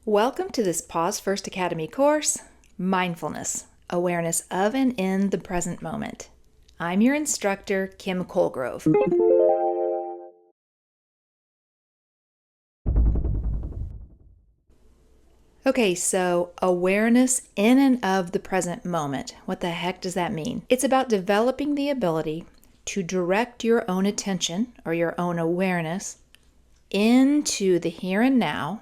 Welcome to this Pause First Academy course, Mindfulness, Awareness of and in the Present Moment. I'm your instructor, Kim Colegrove. Okay, so awareness in and of the present moment. What the heck does that mean? It's about developing the ability to direct your own attention or your own awareness into the here and now,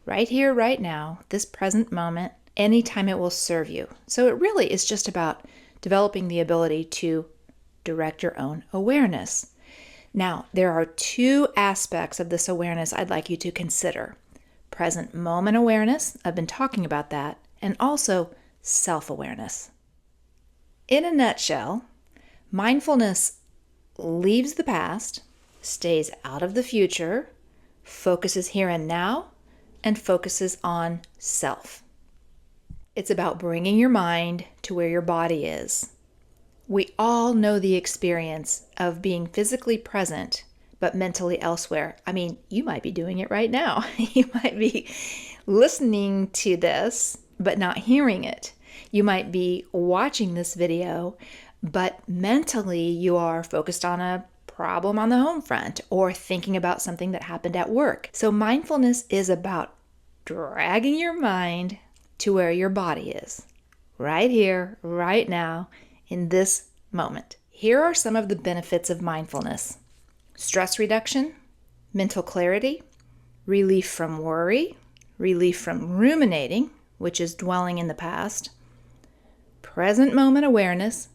right here, right now, this present moment, anytime it will serve you. So it really is just about developing the ability to direct your own awareness. Now, there are two aspects of this awareness I'd like you to consider. Present moment awareness, I've been talking about that, and also self-awareness. In a nutshell, mindfulness leaves the past, stays out of the future, focuses here and now, and focuses on self. It's about bringing your mind to where your body is. We all know the experience of being physically present, but mentally elsewhere. I mean, you might be doing it right now. You might be listening to this, but not hearing it. You might be watching this video, but mentally you are focused on a problem on the home front or thinking about something that happened at work. So mindfulness is about dragging your mind to where your body is, right here, right now, in this moment. Here are some of the benefits of mindfulness: stress reduction, mental clarity, relief from worry, relief from ruminating, which is dwelling in the past, present moment awareness,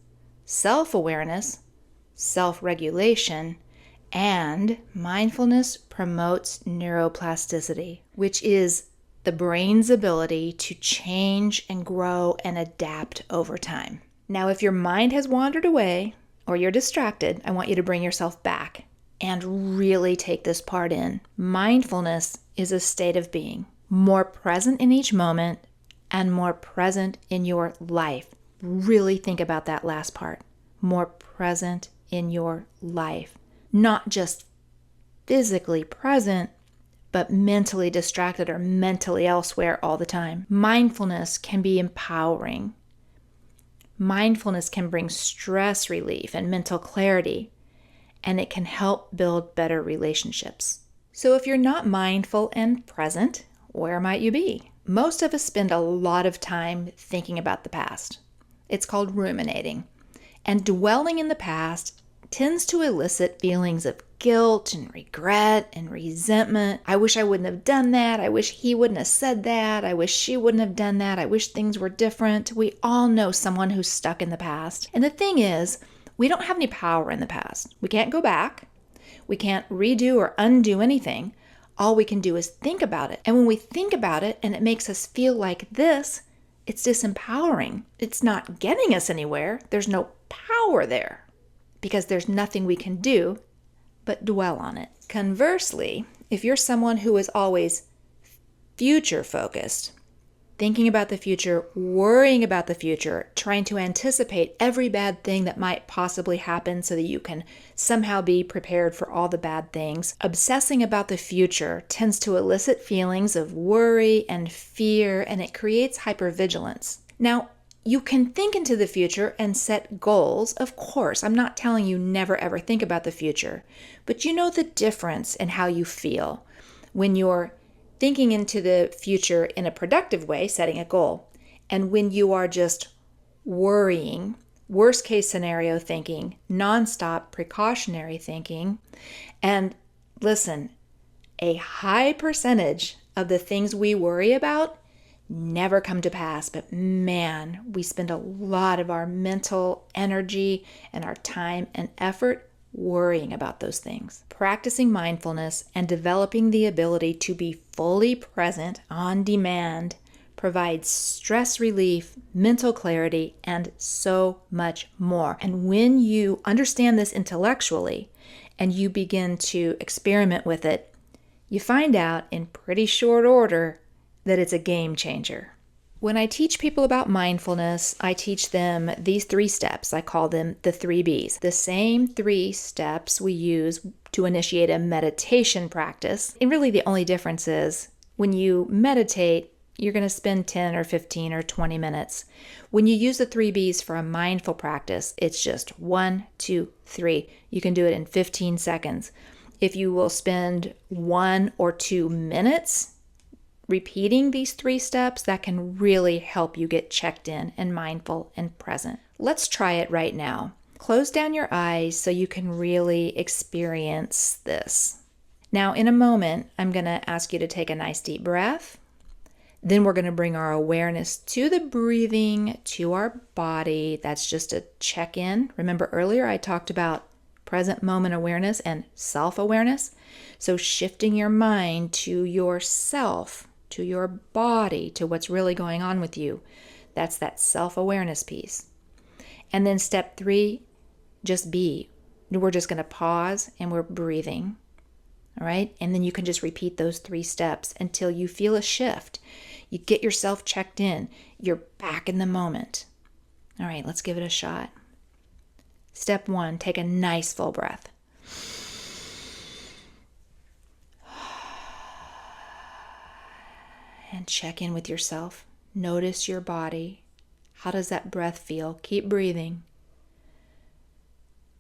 self-awareness, self-regulation, and mindfulness promotes neuroplasticity, which is the brain's ability to change and grow and adapt over time. Now, if your mind has wandered away or you're distracted, I want you to bring yourself back and really take this part in. Mindfulness is a state of being, more present in each moment and more present in your life. Really think about that last part. More present in your life. Not just physically present, but mentally distracted or mentally elsewhere all the time. Mindfulness can be empowering. Mindfulness can bring stress relief and mental clarity, and it can help build better relationships. So if you're not mindful and present, where might you be? Most of us spend a lot of time thinking about the past. It's called ruminating. And dwelling in the past tends to elicit feelings of guilt and regret and resentment. I wish I wouldn't have done that. I wish he wouldn't have said that. I wish she wouldn't have done that. I wish things were different. We all know someone who's stuck in the past. And the thing is, we don't have any power in the past. We can't go back. We can't redo or undo anything. All we can do is think about it. And when we think about it and it makes us feel like this, it's disempowering. It's not getting us anywhere. There's no power there because there's nothing we can do but dwell on it. Conversely, if you're someone who is always future focused, thinking about the future, worrying about the future, trying to anticipate every bad thing that might possibly happen so that you can somehow be prepared for all the bad things, obsessing about the future tends to elicit feelings of worry and fear, and it creates hypervigilance. Now, you can think into the future and set goals, of course. I'm not telling you never ever think about the future, but you know the difference in how you feel when you're thinking into the future in a productive way, setting a goal, and when you are just worrying, worst case scenario thinking, nonstop precautionary thinking. And listen, a high percentage of the things we worry about never come to pass, but man, we spend a lot of our mental energy and our time and effort worrying about those things. Practicing mindfulness and developing the ability to be fully present on demand provides stress relief, mental clarity, and so much more. And when you understand this intellectually and you begin to experiment with it, you find out in pretty short order that it's a game changer. When I teach people about mindfulness, I teach them these 3 steps. I call them the 3 Bs. The same 3 steps we use to initiate a meditation practice. And really the only difference is When you meditate, you're going to spend 10 or 15 or 20 minutes. When you use the 3 Bs for a mindful practice, it's just 1, 2, 3. You can do it in 15 seconds. If you will spend 1 or 2 minutes repeating these 3 steps, that can really help you get checked in and mindful and present. Let's try it right now. Close down your eyes so you can really experience this. Now, in a moment, I'm going to ask you to take a nice deep breath. Then we're going to bring our awareness to the breathing, to our body. That's just a check-in. Remember earlier I talked about present moment awareness and self-awareness. So shifting your mind to yourself, to your body, to what's really going on with you. That's that self-awareness piece. And then step 3, just be. We're just going to pause and we're breathing. All right? And then you can just repeat those 3 steps until you feel a shift. You get yourself checked in. You're back in the moment. All right, let's give it a shot. Step 1, take a nice full breath. And check in with yourself. Notice your body. How does that breath feel? Keep breathing.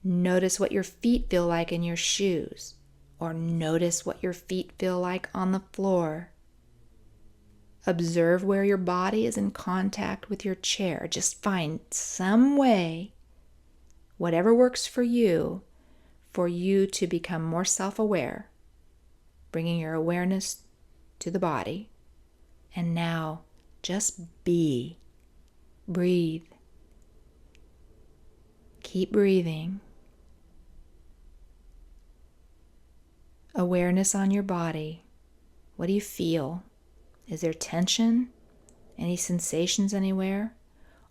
Notice what your feet feel like in your shoes, or notice what your feet feel like on the floor. Observe where your body is in contact with your chair. Just find some way, whatever works for you to become more self-aware, bringing your awareness to the body. And now, just be. Breathe. Keep breathing. Awareness on your body. What do you feel? Is there tension? Any sensations anywhere?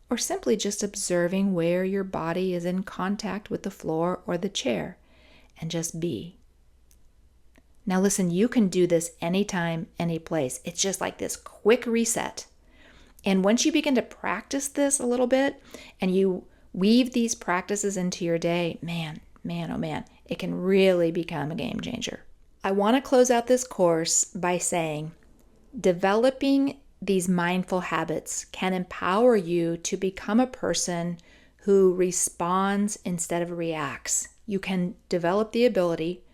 Or simply just observing where your body is in contact with the floor or the chair, and just be. Now listen, you can do this anytime, any place. It's just like this quick reset. And once you begin to practice this a little bit and you weave these practices into your day, man, oh man, it can really become a game changer. I want to close out this course by saying, developing these mindful habits can empower you to become a person who responds instead of reacts. You can develop the ability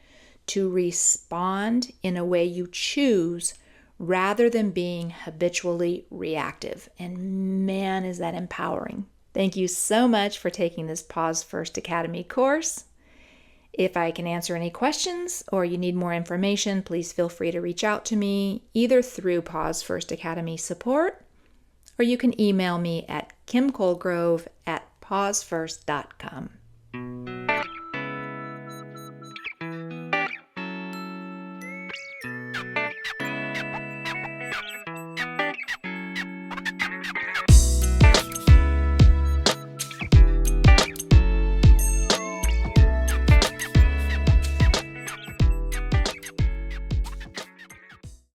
to respond in a way you choose rather than being habitually reactive. And man, is that empowering. Thank you so much for taking this Pause First Academy course. If I can answer any questions or you need more information, please feel free to reach out to me either through Pause First Academy support, or you can email me at kimcolegrove@pausefirst.com.